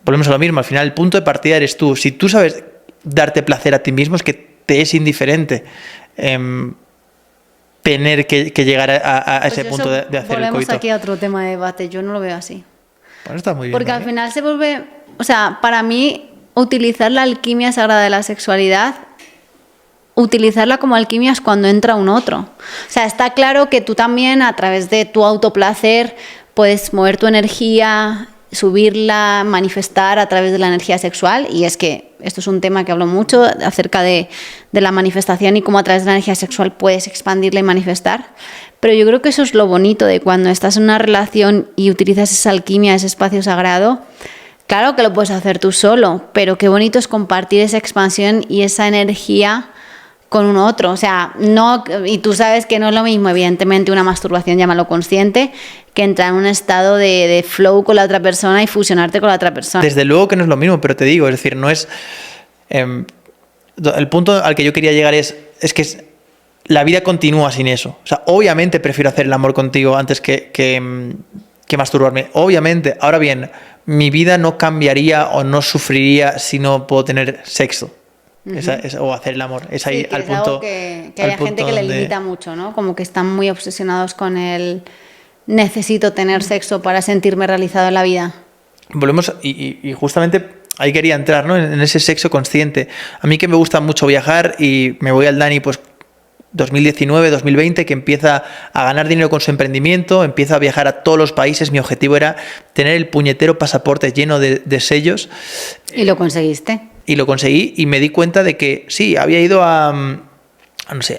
Volvemos a lo mismo, al final el punto de partida eres tú. Si tú sabes darte placer a ti mismo, es que te es indiferente tener que llegar a ese punto de hacer el coito. Volvemos aquí a otro tema de debate, yo no lo veo así. Bueno, está muy bien. Porque ¿vale? al final se vuelve, o sea, para mí, utilizar la alquimia sagrada de la sexualidad, utilizarla como alquimia es cuando entra un otro. O sea, está claro que tú también, a través de tu autoplacer, puedes mover tu energía, subirla, manifestar a través de la energía sexual. Y es que esto es un tema que hablo mucho acerca de la manifestación y cómo a través de la energía sexual puedes expandirla y manifestar. Pero yo creo que eso es lo bonito de cuando estás en una relación y utilizas esa alquimia, ese espacio sagrado. Claro que lo puedes hacer tú solo, pero qué bonito es compartir esa expansión y esa energía con un otro, o sea, no, y tú sabes que no es lo mismo, evidentemente, una masturbación, llámalo consciente, que entrar en un estado de flow con la otra persona y fusionarte con la otra persona. Desde luego que no es lo mismo, pero te digo, es decir, no es... el punto al que yo quería llegar es que la vida continúa sin eso. O sea, obviamente prefiero hacer el amor contigo antes que masturbarme, obviamente. Ahora bien, mi vida no cambiaría o no sufriría si no puedo tener sexo. O hacer el amor. Es ahí sí, que al es punto. Algo que hay gente que le limita mucho, ¿no? Como que están muy obsesionados con el necesito tener sexo para sentirme realizado en la vida. Volvemos, y justamente ahí quería entrar, ¿no? En ese sexo consciente. A mí que me gusta mucho viajar y me voy al Dani, pues 2019, 2020, que empieza a ganar dinero con su emprendimiento, empieza a viajar a todos los países. Mi objetivo era tener el puñetero pasaporte lleno de sellos. ¿Y lo conseguiste? Y lo conseguí y me di cuenta de que sí, había ido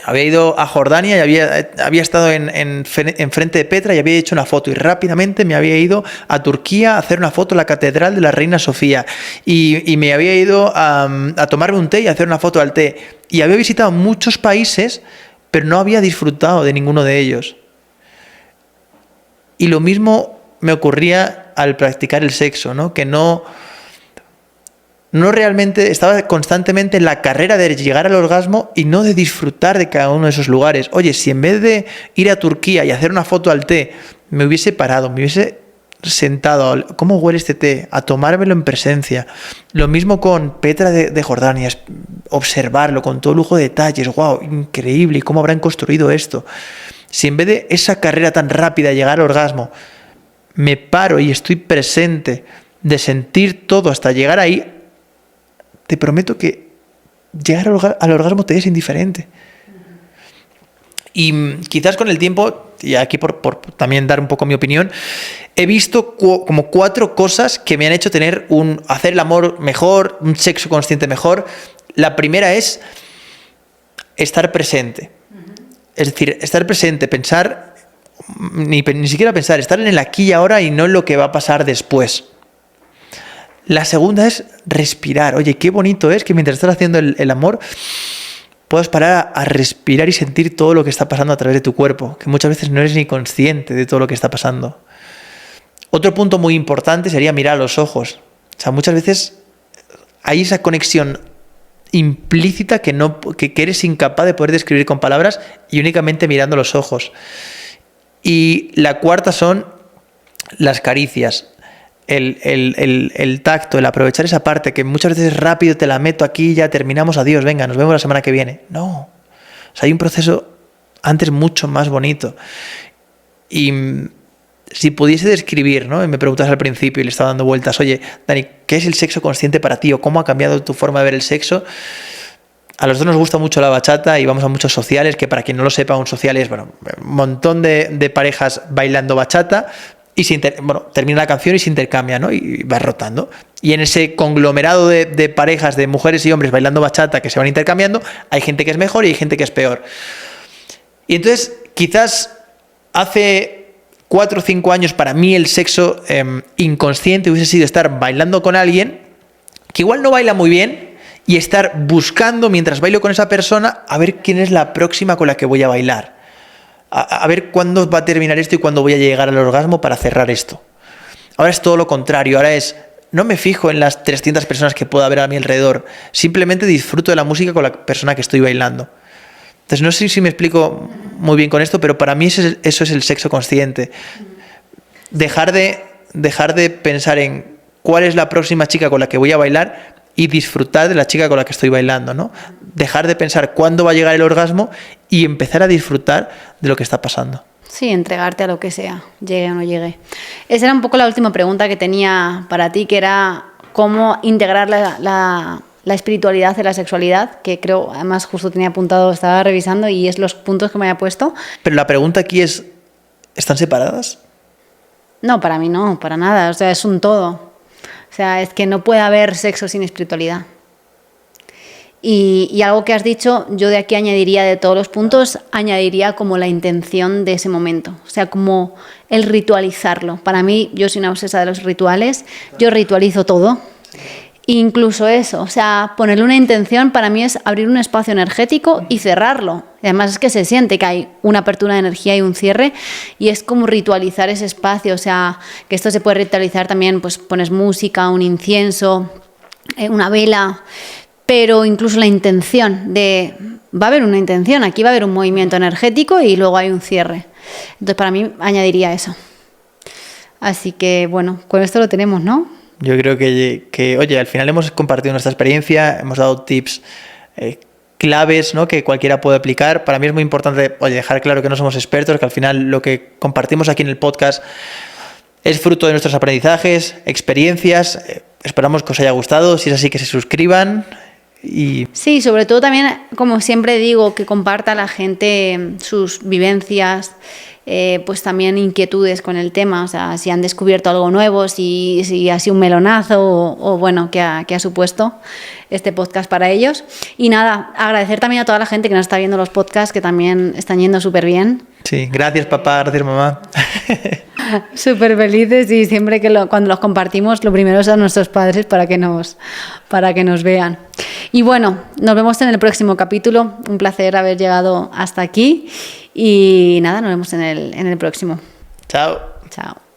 había ido a Jordania y había estado en frente de Petra y había hecho una foto, y rápidamente me había ido a Turquía a hacer una foto en la Catedral de la Reina Sofía, y me había ido a tomarme un té y a hacer una foto al té, y había visitado muchos países, pero no había disfrutado de ninguno de ellos. Y lo mismo me ocurría al practicar el sexo, ¿no? Que no realmente estaba constantemente en la carrera de llegar al orgasmo y no de disfrutar de cada uno de esos lugares. Oye, si en vez de ir a Turquía y hacer una foto al té, me hubiese parado, me hubiese sentado, ¿cómo huele este té?, a tomármelo en presencia. Lo mismo con Petra de Jordania, observarlo con todo lujo de detalles. ¡Wow! Increíble, ¿y cómo habrán construido esto? Si en vez de esa carrera tan rápida de llegar al orgasmo, me paro y estoy presente de sentir todo hasta llegar ahí, te prometo que llegar al orgasmo te es indiferente. Y quizás con el tiempo, y aquí por también dar un poco mi opinión, he visto como 4 cosas que me han hecho hacer el amor mejor, un sexo consciente mejor. La primera es estar presente. Es decir, estar presente, pensar, ni siquiera pensar, estar en el aquí y ahora y no en lo que va a pasar después. La segunda es respirar. Oye, qué bonito es que mientras estás haciendo el amor puedas parar a respirar y sentir todo lo que está pasando a través de tu cuerpo, que muchas veces no eres ni consciente de todo lo que está pasando. Otro punto muy importante sería mirar a los ojos. O sea, muchas veces hay esa conexión implícita que eres incapaz de poder describir con palabras y únicamente mirando los ojos. Y la cuarta son las caricias. El tacto, el aprovechar esa parte que muchas veces rápido te la meto aquí, ya terminamos, adiós, venga, nos vemos la semana que viene. No, o sea, hay un proceso antes mucho más bonito. Y si pudiese describir, ¿no? Y me preguntas al principio y le estaba dando vueltas, oye, Dani, ¿qué es el sexo consciente para ti? ¿O cómo ha cambiado tu forma de ver el sexo? A los dos nos gusta mucho la bachata y vamos a muchos sociales, que para quien no lo sepa, un social es, un montón de parejas bailando bachata, y termina la canción y se intercambia, ¿no? Y va rotando. Y en ese conglomerado de parejas, de mujeres y hombres bailando bachata que se van intercambiando, hay gente que es mejor y hay gente que es peor. Y entonces, quizás hace 4 o 5 años para mí el sexo inconsciente hubiese sido estar bailando con alguien que igual no baila muy bien y estar buscando, mientras bailo con esa persona, a ver quién es la próxima con la que voy a bailar. A ver cuándo va a terminar esto y cuándo voy a llegar al orgasmo para cerrar esto. Ahora es todo lo contrario. Ahora no me fijo en las 300 personas que pueda haber a mi alrededor. Simplemente disfruto de la música con la persona que estoy bailando. Entonces no sé si me explico muy bien con esto, pero para mí eso es el sexo consciente. Dejar de pensar en cuál es la próxima chica con la que voy a bailar y disfrutar de la chica con la que estoy bailando, ¿no? Dejar de pensar cuándo va a llegar el orgasmo y empezar a disfrutar de lo que está pasando. Sí, entregarte a lo que sea, llegue o no llegue. Esa era un poco la última pregunta que tenía para ti, que era cómo integrar la espiritualidad en la sexualidad, que creo, además justo tenía apuntado, estaba revisando y es los puntos que me había puesto. Pero la pregunta aquí es, ¿están separadas? No, para mí no, para nada, o sea, es un todo. O sea, es que no puede haber sexo sin espiritualidad. Y algo que has dicho, yo de aquí añadiría, de todos los puntos, añadiría como la intención de ese momento. O sea, como el ritualizarlo. Para mí, yo soy una obsesa de los rituales, yo ritualizo todo. Incluso eso, o sea, ponerle una intención para mí es abrir un espacio energético y cerrarlo. Y además es que se siente que hay una apertura de energía y un cierre, y es como ritualizar ese espacio. O sea, que esto se puede ritualizar también, pues pones música, un incienso, una vela, pero incluso la intención va a haber una intención, aquí va a haber un movimiento energético y luego hay un cierre. Entonces para mí añadiría eso. Así que bueno, con esto lo tenemos, ¿no? Yo creo que, oye, al final hemos compartido nuestra experiencia, hemos dado tips claves, ¿no?, que cualquiera puede aplicar. Para mí es muy importante, oye, dejar claro que no somos expertos, que al final lo que compartimos aquí en el podcast es fruto de nuestros aprendizajes, experiencias. Esperamos que os haya gustado. Si es así, que se suscriban. Y sí, sobre todo también, como siempre digo, que comparta la gente sus vivencias, pues también inquietudes con el tema, o sea, si han descubierto algo nuevo, si ha sido un melonazo o bueno, que ha supuesto este podcast para ellos. Y nada, agradecer también a toda la gente que nos está viendo los podcasts, que también están yendo súper bien. Sí, gracias papá, gracias mamá. Súper felices, y siempre que cuando los compartimos, lo primero son nuestros padres para que nos vean. Y bueno, nos vemos en el próximo capítulo. Un placer haber llegado hasta aquí y nada, nos vemos en el próximo. Chao. Chao.